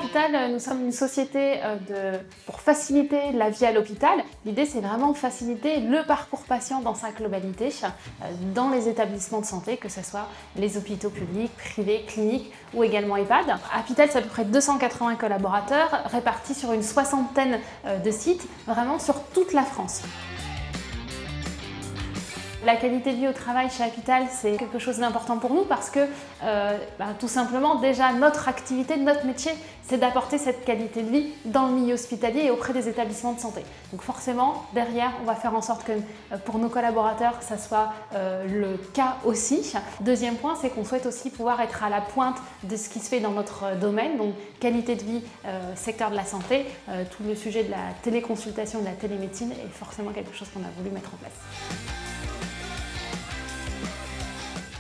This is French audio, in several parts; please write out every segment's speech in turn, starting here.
Hôpital, nous sommes une société pour faciliter la vie à l'hôpital. L'idée, c'est vraiment faciliter le parcours patient dans sa globalité dans les établissements de santé, que ce soit les hôpitaux publics, privés, cliniques ou également EHPAD. À Hôpital, c'est à peu près 280 collaborateurs répartis sur une soixantaine de sites, vraiment sur toute la France. La qualité de vie au travail chez Hôpital, c'est quelque chose d'important pour nous parce que tout simplement, déjà, notre activité, notre métier, c'est d'apporter cette qualité de vie dans le milieu hospitalier et auprès des établissements de santé. Donc forcément, derrière, on va faire en sorte que pour nos collaborateurs, ça soit le cas aussi. Deuxième point, c'est qu'on souhaite aussi pouvoir être à la pointe de ce qui se fait dans notre domaine, donc qualité de vie, secteur de la santé, tout le sujet de la téléconsultation, de la télémédecine est forcément quelque chose qu'on a voulu mettre en place.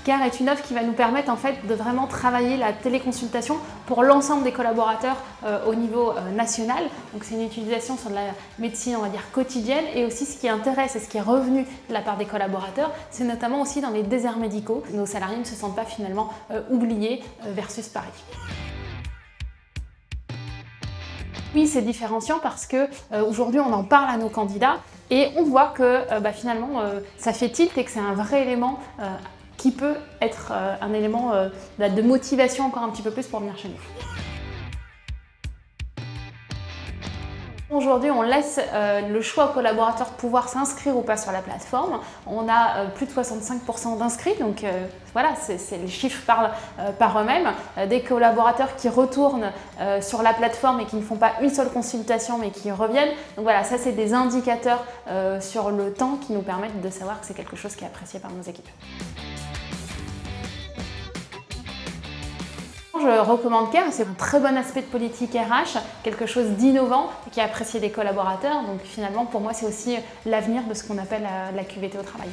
CARE est une offre qui va nous permettre en fait de vraiment travailler la téléconsultation pour l'ensemble des collaborateurs au niveau national. Donc c'est une utilisation sur de la médecine, on va dire, quotidienne, et aussi ce qui intéresse et ce qui est revenu de la part des collaborateurs, c'est notamment aussi dans les déserts médicaux. Nos salariés ne se sentent pas finalement oubliés versus Paris. Oui, c'est différenciant parce que aujourd'hui on en parle à nos candidats et on voit que finalement ça fait tilt et que c'est un vrai élément qui peut être un élément de motivation encore un petit peu plus pour venir chez nous. Aujourd'hui, on laisse le choix aux collaborateurs de pouvoir s'inscrire ou pas sur la plateforme. On a plus de 65% d'inscrits, donc voilà, les chiffres parlent par eux-mêmes. Des collaborateurs qui retournent sur la plateforme et qui ne font pas une seule consultation mais qui reviennent. Donc voilà, ça c'est des indicateurs sur le temps qui nous permettent de savoir que c'est quelque chose qui est apprécié par nos équipes. Je recommande CARE, c'est un très bon aspect de politique RH, quelque chose d'innovant qui est apprécié des collaborateurs. Donc finalement, pour moi, c'est aussi l'avenir de ce qu'on appelle la QVT au travail.